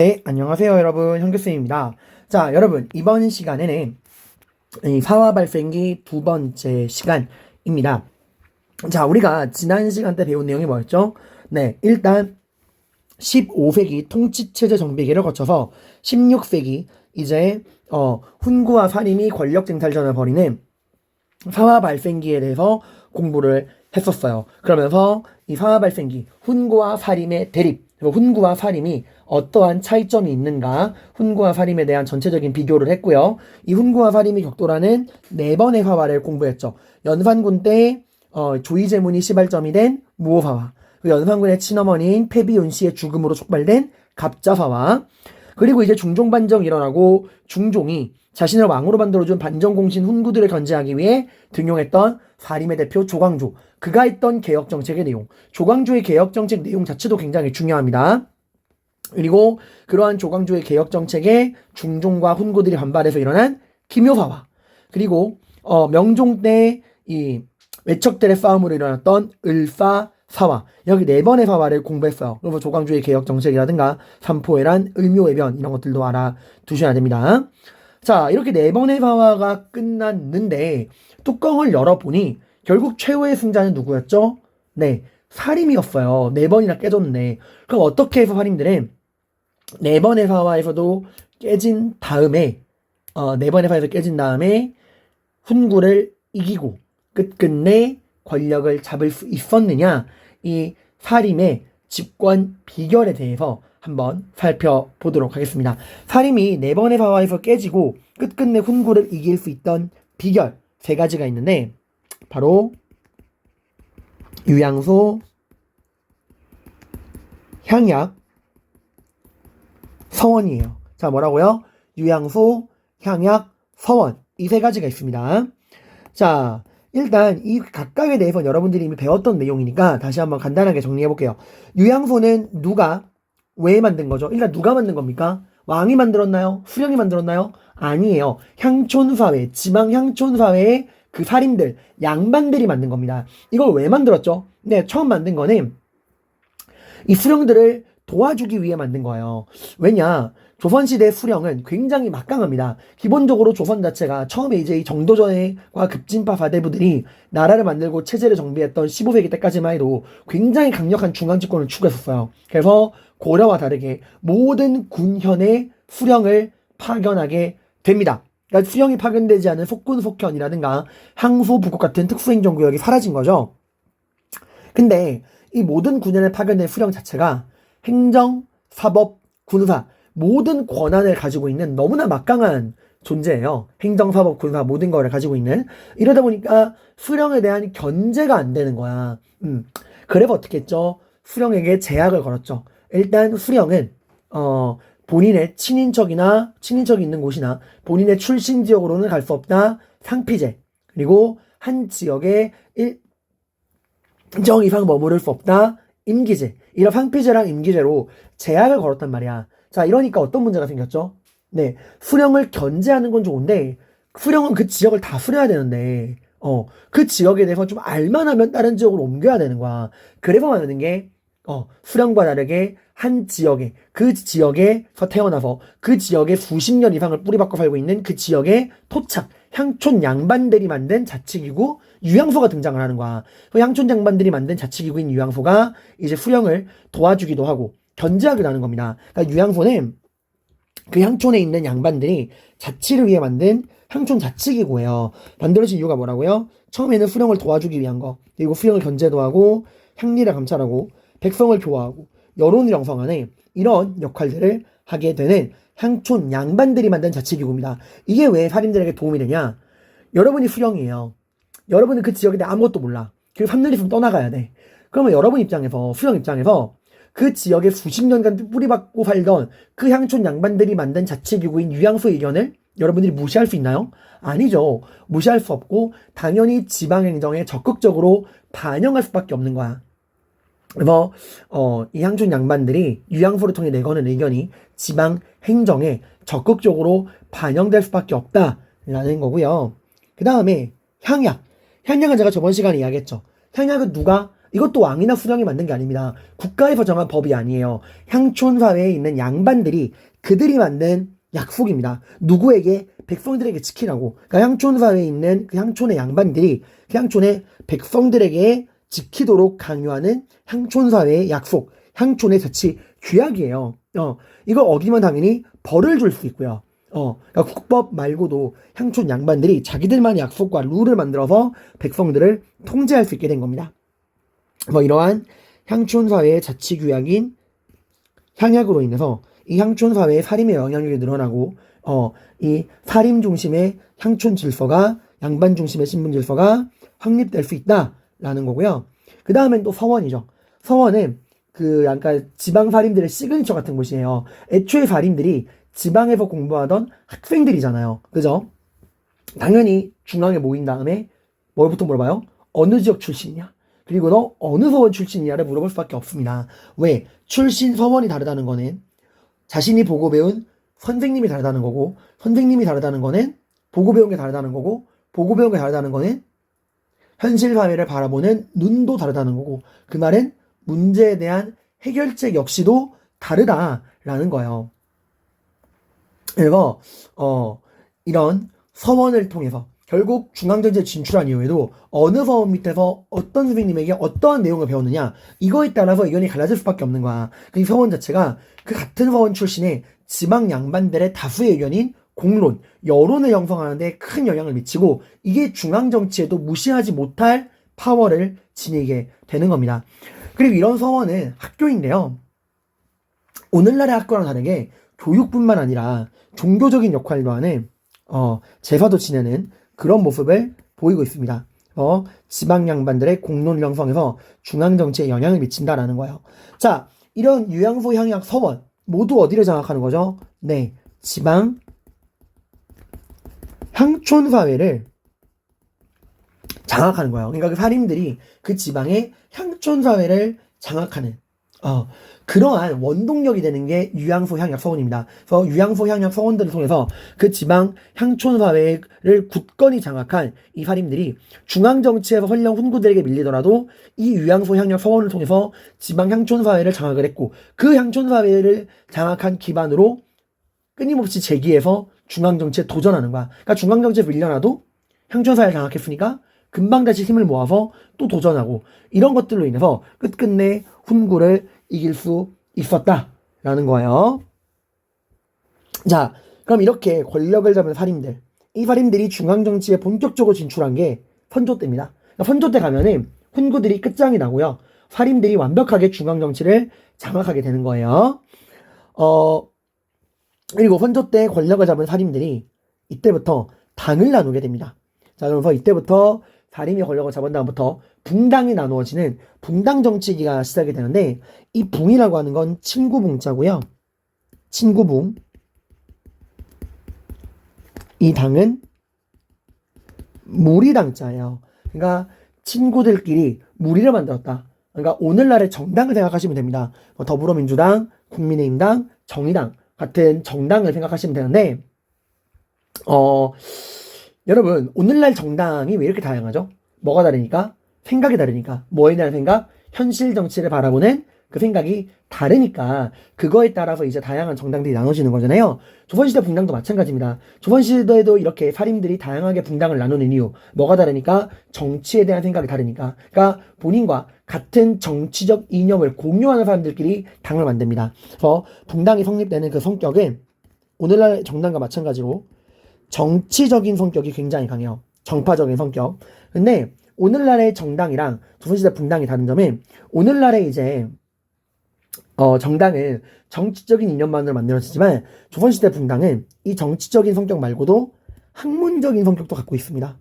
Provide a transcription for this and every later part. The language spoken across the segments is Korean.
네, 안녕하세요, 여러분. 현규쌤입니다. 자, 여러분, 이번 시간에는 이 사화 발생기 두 번째 시간입니다. 자, 우리가 지난 시간 때 배운 내용이 뭐였죠? 네, 일단 15세기 통치체제 정비기를 거쳐서 16세기 이제 훈구와 사림이 권력 쟁탈전을 벌이는 사화 발생기에 대해서 공부를 했었어요. 그러면서 이 사화 발생기, 훈구와 사림의 대립, 그리고 훈구와 사림이 어떠한 차이점이 있는가, 훈구와 사림에 대한 전체적인 비교를 했고요. 이 훈구와 사림이 격돌하는 네 번의 사화를 공부했죠. 연산군 때 조이제문이 시발점이 된 무오사화, 연산군의 친어머니인 패비윤씨의 죽음으로 촉발된 갑자사화, 그리고 이제 중종반정이 일어나고 중종이 자신을 왕으로 만들어준 반정공신 훈구들을 견제하기 위해 등용했던 사림의 대표 조광조, 그가 했던 개혁정책의 내용, 조광조의 개혁정책 내용 자체도 굉장히 중요합니다. 그리고 그러한 조광조의 개혁정책에 중종과 훈구들이 반발해서 일어난 김효사화, 그리고 명종 때 이 외척들의 싸움으로 일어났던 을사사화, 여기 네 번의 사화를 공부했어요. 그래서 조광조의 개혁정책이라든가 삼포해란, 을묘해변 이런 것들도 알아두셔야 됩니다. 자, 이렇게 네 번의 사화가 끝났는데 뚜껑을 열어보니 결국 최후의 승자는 누구였죠? 네, 사림이었어요. 네 번이나 깨졌네. 그럼 어떻게 해서 사림들은 네 번의 사화에서도 깨진 다음에 네 번의 사화에서 깨진 다음에 훈구를 이기고 끝끝내 권력을 잡을 수 있었느냐, 이 사림의 집권 비결에 대해서 한번 살펴보도록 하겠습니다. 사림이 네 번의 사화에서 깨지고 끝끝내 훈구를 이길 수 있던 비결 세 가지가 있는데 바로 유양소, 향약, 서원이에요. 자, 뭐라고요? 유양소, 향약, 서원, 이 세 가지가 있습니다. 자, 일단 이 각각에 대해서 여러분들이 이미 배웠던 내용이니까 다시 한번 간단하게 정리해 볼게요. 유양소는 누가 왜 만든 거죠? 일단 누가 만든 겁니까? 왕이 만들었나요? 수령이 만들었나요? 아니에요. 향촌사회, 지방 향촌사회의 그 사림들, 양반들이 만든 겁니다. 이걸 왜 만들었죠? 네, 처음 만든 거는 이 수령들을 도와주기 위해 만든 거예요. 왜냐? 조선시대 수령은 굉장히 막강합니다. 기본적으로 조선 자체가 처음에 이제 이 정도전과 급진파 사대부들이 나라를 만들고 체제를 정비했던 15세기 때까지만 해도 굉장히 강력한 중앙집권을 추구했었어요. 그래서 고려와 다르게 모든 군현의 수령을 파견하게 됩니다. 그러니까 수령이 파견되지 않은 속군속현이라든가 항소, 북곡 같은 특수행정구역이 사라진 거죠. 근데 이 모든 군현에 파견된 수령 자체가 행정, 사법, 군사 모든 권한을 가지고 있는 너무나 막강한 존재예요. 행정, 사법, 군사 모든 거를 가지고 있는. 이러다 보니까 수령에 대한 견제가 안 되는 거야. 그래서 어떻게 했죠? 수령에게 제약을 걸었죠. 일단 수령은 본인의 친인척이 있는 곳이나 본인의 출신 지역으로는 갈 수 없다. 상피제. 그리고 한 지역에 일정 이상 머무를 수 없다. 임기제. 이런 상피제랑 임기제로 제약을 걸었단 말이야. 자, 이러니까 어떤 문제가 생겼죠? 네, 수령을 견제하는 건 좋은데 수령은 그 지역을 다 수려야 되는데 그 지역에 대해서 좀 알만하면 다른 지역으로 옮겨야 되는 거야. 그래서 만드는 게 수령과 다르게 한 지역에, 그 지역에서 태어나서 그 지역에 수십 년 이상을 뿌리박고 살고 있는 그 지역의 토착, 향촌 양반들이 만든 자치기구 유양소가 등장을 하는 거야. 그 향촌 양반들이 만든 자치기구인 유양소가 이제 수령을 도와주기도 하고 견제하기도 하는 겁니다. 그러니까 유양소는 그 향촌에 있는 양반들이 자치를 위해 만든 향촌 자치기구예요. 만들어진 이유가 뭐라고요? 처음에는 수령을 도와주기 위한 거, 그리고 수령을 견제도 하고 향리를 감찰하고 백성을 교화하고 여론을 형성하는 이런 역할들을 하게 되는 향촌 양반들이 만든 자치기구입니다. 이게 왜 사림들에게 도움이 되냐? 여러분이 수령이에요. 여러분은 그 지역에 대해 아무것도 몰라. 그리고 3년 있으면 떠나가야 돼. 그러면 여러분 입장에서, 수령 입장에서 그 지역에 수십 년간 뿌리박고 살던 그 향촌 양반들이 만든 자치기구인 유양소의 의견을 여러분들이 무시할 수 있나요? 아니죠. 무시할 수 없고 당연히 지방행정에 적극적으로 반영할 수밖에 없는 거야. 그래서 이 향촌 양반들이 유양소를 통해 내거는 의견이 지방행정에 적극적으로 반영될 수밖에 없다라는 거고요. 그 다음에 향약. 향약은 제가 저번 시간에 이야기했죠. 향약은 누가 이것도 왕이나 수령이 만든 게 아닙니다. 국가에서 정한 법이 아니에요. 향촌사회에 있는 양반들이 그들이 만든 약속입니다. 누구에게? 백성들에게 지키라고. 그러니까 향촌사회에 있는 그 향촌의 양반들이 그 향촌의 백성들에게 지키도록 강요하는 향촌사회의 약속, 향촌의 자치 규약이에요. 이걸 어기면 당연히 벌을 줄 수 있고요. 그러니까 국법 말고도 향촌 양반들이 자기들만의 약속과 룰을 만들어서 백성들을 통제할 수 있게 된 겁니다. 이러한 향촌사회의 자치규약인 향약으로 인해서 이 향촌사회의 살림의 영향력이 늘어나고 이 살림 중심의 향촌 질서가 양반 중심의 신분 질서가 확립될 수 있다라는 거고요. 그 다음엔 또 서원이죠. 서원은 그 약간 지방 살림들의 시그니처 같은 곳이에요. 애초에 살림들이 지방에서 공부하던 학생들이잖아요. 그죠? 당연히 중앙에 모인 다음에 뭘부터 물어봐요? 어느 지역 출신이냐? 그리고 너 어느 서원 출신이냐를 물어볼 수밖에 없습니다. 왜? 출신 서원이 다르다는 거는 자신이 보고 배운 선생님이 다르다는 거고, 선생님이 다르다는 거는 보고 배운 게 다르다는 거고, 보고 배운 게 다르다는 거는 현실 사회를 바라보는 눈도 다르다는 거고, 그 말은 문제에 대한 해결책 역시도 다르다라는 거예요. 그래서 이런 서원을 통해서 결국 중앙정치에 진출한 이후에도 어느 서원 밑에서 어떤 선생님에게 어떠한 내용을 배웠느냐, 이거에 따라서 의견이 갈라질 수밖에 없는 거야. 그 서원 자체가 그 같은 서원 출신의 지방 양반들의 다수의 의견인 공론, 여론을 형성하는데 큰 영향을 미치고, 이게 중앙정치에도 무시하지 못할 파워를 지니게 되는 겁니다. 그리고 이런 서원은 학교인데요, 오늘날의 학교랑 다르게 교육뿐만 아니라 종교적인 역할도 하는 제사도 지내는 그런 모습을 보이고 있습니다. 지방 양반들의 공론 형성에서 중앙정치에 영향을 미친다라는 거예요. 자, 이런 유양소 향약 서원 모두 어디를 장악하는 거죠? 네, 지방 향촌사회를 장악하는 거예요. 그러니까 그 살인들이 그 지방의 향촌사회를 장악하는 그러한 원동력이 되는 게 유양소 향약 서원입니다. 그래서 유양소 향약 서원들을 통해서 그 지방 향촌 사회를 굳건히 장악한 이 살인들이 중앙 정치에서 설령 훈구들에게 밀리더라도 이 유양소 향약 서원을 통해서 지방 향촌 사회를 장악을 했고, 그 향촌 사회를 장악한 기반으로 끊임없이 재기해서 중앙 정치에 도전하는 거야. 그러니까 중앙 정치에 밀려나도 향촌 사회를 장악했으니까 금방 다시 힘을 모아서 또 도전하고, 이런 것들로 인해서 끝끝내 훈구를 이길 수 있었다라는 거예요. 자, 그럼 이렇게 권력을 잡은 살인들, 이 살인들이 중앙정치에 본격적으로 진출한 게 선조 때입니다. 그러니까 선조 때 가면은 훈구들이 끝장이 나고요, 살인들이 완벽하게 중앙정치를 장악하게 되는 거예요. 그리고 선조 때 권력을 잡은 살인들이 이때부터 당을 나누게 됩니다. 자, 그래서 이때부터 살인이 권력을 잡은 다음부터 붕당이 나누어지는 붕당 정치기가 시작이 되는데, 이 붕이라고 하는 건 친구붕자고요. 친구붕. 이 당은 무리당자예요. 그러니까 친구들끼리 무리를 만들었다. 그러니까 오늘날의 정당을 생각하시면 됩니다. 더불어민주당, 국민의힘당, 정의당 같은 정당을 생각하시면 되는데, 여러분, 오늘날 정당이 왜 이렇게 다양하죠? 뭐가 다르니까? 생각이 다르니까. 뭐에 대한 생각? 현실 정치를 바라보는 그 생각이 다르니까 그거에 따라서 이제 다양한 정당들이 나눠지는 거잖아요. 조선시대 붕당도 마찬가지입니다. 조선시대에도 이렇게 살인들이 다양하게 붕당을 나누는 이유, 뭐가 다르니까? 정치에 대한 생각이 다르니까. 그러니까 본인과 같은 정치적 이념을 공유하는 사람들끼리 당을 만듭니다. 그래서 붕당이 성립되는 그 성격은 오늘날 정당과 마찬가지로 정치적인 성격이 굉장히 강해요. 정파적인 성격. 근데 오늘날의 정당이랑 조선시대 붕당이 다른 점은, 오늘날의 이제 정당은 정치적인 이념만으로 만들어지지만 조선시대 붕당은 이 정치적인 성격 말고도 학문적인 성격도 갖고 있습니다.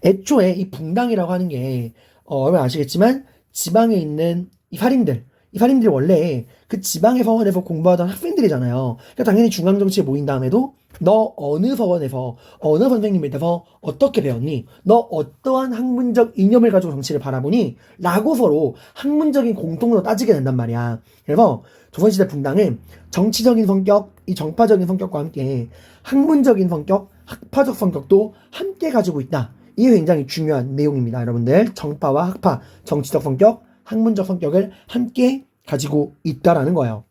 애초에 이 붕당이라고 하는 게 여러분 아시겠지만 지방에 있는 이 살인들이 원래 그 지방의 서원에서 공부하던 학생들이잖아요. 그러니까 당연히 중앙정치에 모인 다음에도 너 어느 서원에서 어느 선생님 밑에서 어떻게 배웠니? 너 어떠한 학문적 이념을 가지고 정치를 바라보니? 라고 서로 학문적인 공통으로 따지게 된단 말이야. 그래서 조선시대 붕당은 정치적인 성격, 이 정파적인 성격과 함께 학문적인 성격, 학파적 성격도 함께 가지고 있다. 이게 굉장히 중요한 내용입니다. 여러분들, 정파와 학파, 정치적 성격, 학문적 성격을 함께 가지고 있다라는 거예요.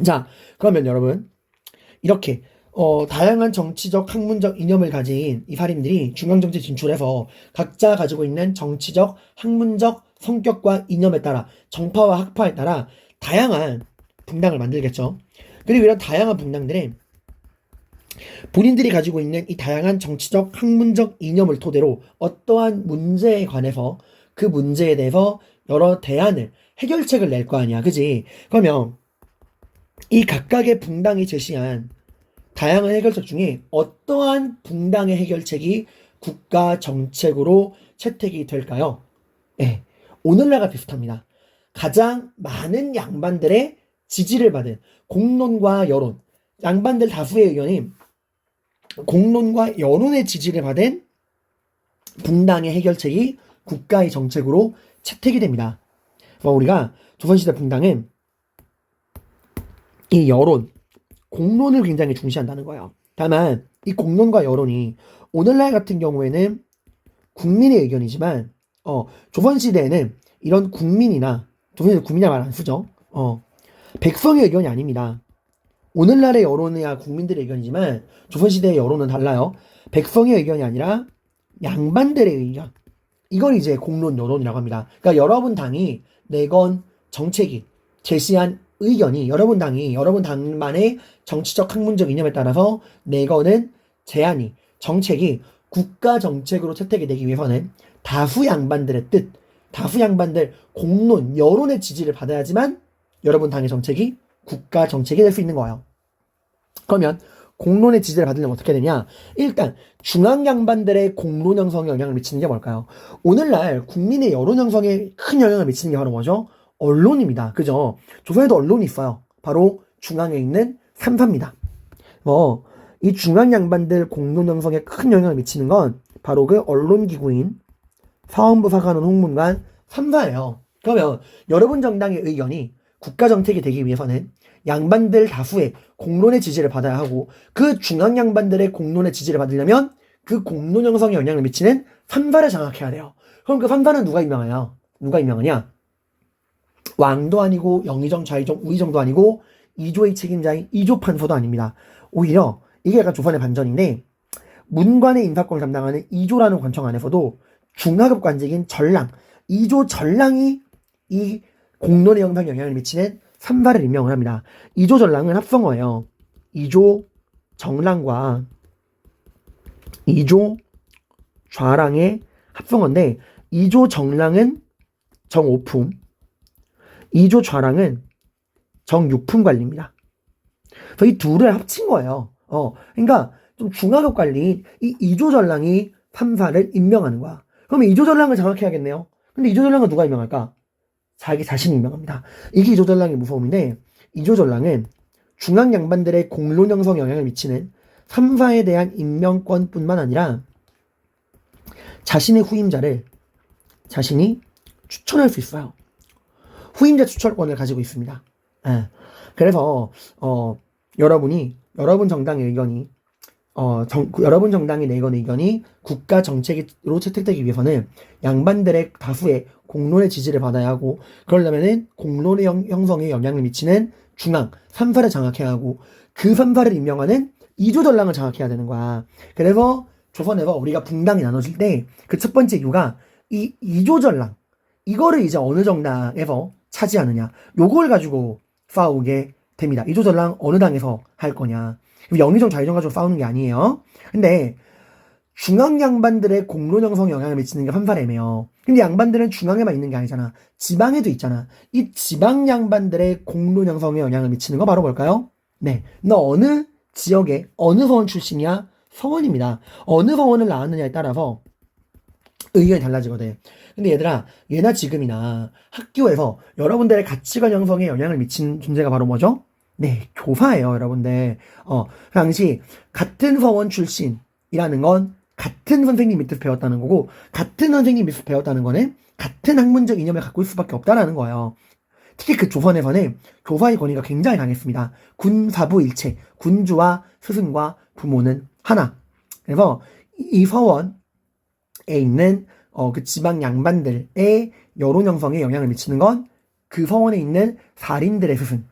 자, 그러면 여러분 이렇게 다양한 정치적 학문적 이념을 가진 이 사람들이 중앙정치에 진출해서 각자 가지고 있는 정치적 학문적 성격과 이념에 따라 정파와 학파에 따라 다양한 분당을 만들겠죠. 그리고 이런 다양한 분당들에 본인들이 가지고 있는 이 다양한 정치적 학문적 이념을 토대로 어떠한 문제에 관해서 그 문제에 대해서 여러 대안을 해결책을 낼 거 아니야, 그지? 그러면 이 각각의 분당이 제시한 다양한 해결책 중에 어떠한 분당의 해결책이 국가 정책으로 채택이 될까요? 네, 오늘날과 비슷합니다. 가장 많은 양반들의 지지를 받은 공론과 여론, 양반들 다수의 의견이 공론과 여론의 지지를 받은 분당의 해결책이 국가의 정책으로 채택이 됩니다. 우리가 조선시대 분당은 이 여론, 공론을 굉장히 중시한다는 거예요. 다만 이 공론과 여론이 오늘날 같은 경우에는 국민의 의견이지만 조선시대에는 이런 국민이나 조선시대 국민이라 말 안 쓰죠. 백성의 의견이 아닙니다. 오늘날의 여론이야 국민들의 의견이지만 조선시대의 여론은 달라요. 백성의 의견이 아니라 양반들의 의견. 이걸 이제 공론 여론이라고 합니다. 그러니까 여러분 당이 내건 정책이 제시한 의견이 여러분 당만의 정치적 학문적 이념에 따라서 내거는 제안이 정책이 국가 정책으로 채택이 되기 위해서는 다수 양반들의 뜻, 다수 양반들 공론 여론의 지지를 받아야지만 여러분 당의 정책이 국가 정책이 될 수 있는 거예요. 그러면 공론의 지지를 받으려면 어떻게 되냐? 일단 중앙 양반들의 공론 형성에 영향을 미치는 게 뭘까요? 오늘날 국민의 여론 형성에 큰 영향을 미치는 게 바로 뭐죠? 언론입니다. 그죠? 조선에도 언론이 있어요. 바로 중앙에 있는 삼사입니다. 이 중앙 양반들 공론 형성에 큰 영향을 미치는 건 바로 그 언론기구인 사원부 사관원 홍문관 삼사예요. 그러면 여러분 정당의 의견이 국가 정책이 되기 위해서는 양반들 다수의 공론의 지지를 받아야 하고 그 중앙 양반들의 공론의 지지를 받으려면 그 공론 형성에 영향을 미치는 삼사를 장악해야 돼요. 그럼 그 삼사는 누가 임명하냐? 왕도 아니고 영의정, 좌의정, 우의정도 아니고 이조의 책임자인 이조판서도 아닙니다. 오히려 이게 약간 조선의 반전인데 문관의 인사권을 담당하는 이조라는 관청 안에서도 중하급 관직인 전랑, 이조 전랑이 이 공론의 형성에 영향을 미치는 삼사를 임명을 합니다. 이조 전랑은 합성어예요. 이조 정랑과 이조 좌랑의 합성어인데 이조 정랑은 정오품, 이조 좌랑은 정육품 관리입니다. 그래서 이 둘을 합친 거예요. 그러니까 좀 중하급 관리인 이 이조 전랑이 삼사를 임명하는 거야. 그러면 이조 전랑을 장악해야겠네요. 근데 이조 전랑은 누가 임명할까? 자기 자신이 임명합니다. 이게 이조 전랑의 무서움인데 이조 전랑은 중앙 양반들의 공론 형성에 영향을 미치는 삼사에 대한 임명권뿐만 아니라 자신의 후임자를 자신이 추천할 수 있어요. 후임자 추천권을 가지고 있습니다. 그래서 여러분 정당의 의견이 여러분 정당이 내건 의견이 국가 정책으로 채택되기 위해서는 양반들의 다수의 공론의 지지를 받아야 하고 그러려면은 공론의 형성에 영향을 미치는 중앙 삼사를 장악해야 하고 그 삼사를 임명하는 이조 전랑을 장악해야 되는 거야. 그래서 조선에서 우리가 분당이 나눠질 때 그 첫 번째 이유가 이 이조 전랑 이거를 이제 어느 정당에서 차지하느냐 요걸 가지고 싸우게 됩니다. 이조 전랑 어느 당에서 할 거냐. 영의정 좌의정 가지고 싸우는 게 아니에요. 근데 중앙 양반들의 공론 형성에 영향을 미치는 게 삼사래매요. 근데 양반들은 중앙에만 있는 게 아니잖아. 지방에도 있잖아. 이 지방 양반들의 공론 형성에 영향을 미치는 거 바로 뭘까요? 네, 너 어느 지역에 어느 서원 출신이야? 서원입니다. 어느 서원을 나왔느냐에 따라서 의견이 달라지거든. 근데 얘들아, 예나 지금이나 학교에서 여러분들의 가치관 형성에 영향을 미치는 존재가 바로 뭐죠? 네, 교사예요, 여러분들. 그 당시 같은 서원 출신이라는 건 같은 선생님 밑에서 배웠다는 거고, 같은 선생님 밑에서 배웠다는 거는 같은 학문적 이념을 갖고 있을 수밖에 없다라는 거예요. 특히 그 조선에서는 교사의 권위가 굉장히 강했습니다. 군사부일체, 군주와 스승과 부모는 하나. 그래서 이 서원에 있는 그 지방 양반들의 여론 형성에 영향을 미치는 건 그 서원에 있는 살인들의 스승,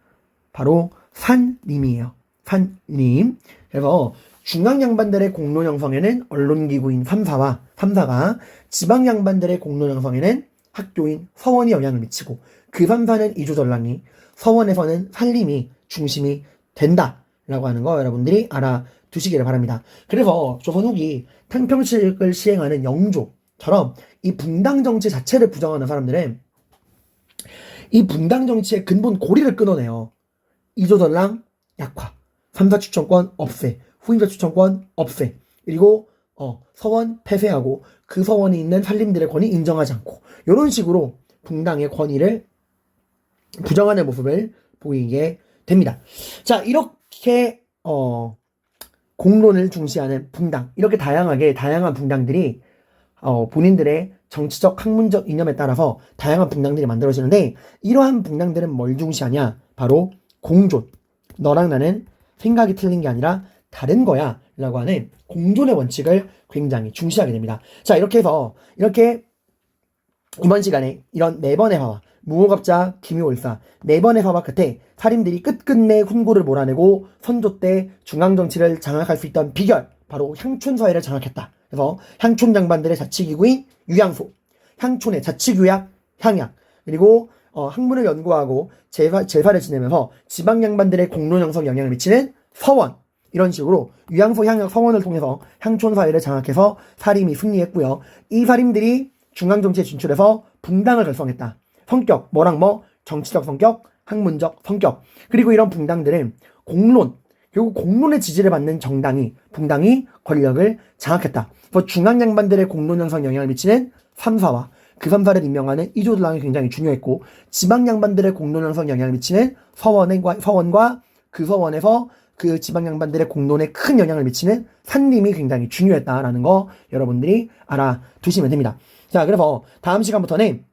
바로 산림이에요. 산림. 그래서 중앙 양반들의 공론 형성에는 언론기구인 3사가, 지방 양반들의 공론 형성에는 학교인 서원이 영향을 미치고, 그 3사는 이조전랑이, 서원에서는 산림이 중심이 된다라고 하는 거 여러분들이 알아두시기를 바랍니다. 그래서 조선 후기 탕평식을 시행하는 영조처럼 이 분당 정치 자체를 부정하는 사람들은 이 분당 정치의 근본 고리를 끊어내요. 이조전랑 약화, 3사 추천권 없애, 후임자 추천권 없애, 그리고 서원 폐쇄하고 그 서원에 있는 산림들의 권위 인정하지 않고, 이런 식으로 분당의 권위를 부정하는 모습을 보이게 됩니다. 자, 이렇게 공론을 중시하는 분당, 이렇게 다양한 분당들이 본인들의 정치적 학문적 이념에 따라서 다양한 분당들이 만들어지는데, 이러한 분당들은 뭘 중시하냐? 바로 공존. 너랑 나는 생각이 틀린 게 아니라 다른 거야 라고 하는 공존의 원칙을 굉장히 중시하게 됩니다. 자, 이렇게 해서 이번 시간에 이런 4번의 화와 무호갑자 기묘올사 4번의 화와 끝에 살인들이 끝끝내 훈구를 몰아내고 선조 때 중앙정치를 장악할 수 있던 비결, 바로 향촌사회를 장악했다. 그래서 향촌 양반들의 자치기구인 유양소, 향촌의 자치규약 향약, 그리고 학문을 연구하고 제사를 지내면서 지방 양반들의 공론 형성에 영향을 미치는 서원, 이런 식으로 유양소, 향약, 서원을 통해서 향촌 사회를 장악해서 살림이 승리했고요. 이 살림들이 중앙정치에 진출해서 분당을 결성했다. 성격, 정치적 성격, 학문적 성격. 그리고 이런 분당들은 결국 공론의 지지를 받는 분당이 권력을 장악했다. 그래서 중앙 양반들의 공론 형성에 영향을 미치는 3사와 그 3사를 임명하는 이조전랑이 굉장히 중요했고, 지방 양반들의 공론 형성에 영향을 미치는 서원과 그 서원에서 그 지방 양반들의 공론에 큰 영향을 미치는 산림이 굉장히 중요했다라는 거 여러분들이 알아두시면 됩니다. 자, 그래서 다음 시간부터는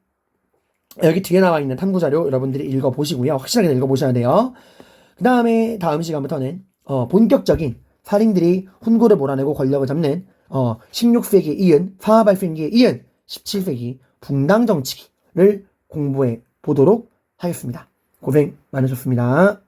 여기 뒤에 나와 있는 탐구자료 여러분들이 읽어보시고요. 확실하게 읽어보셔야 돼요. 그 다음에 다음 시간부터는 본격적인 살인들이 훈구를 몰아내고 권력을 잡는 16세기에 이은 사화발생기에 이은 17세기 분당 정치기를 공부해 보도록 하겠습니다. 고생 많으셨습니다.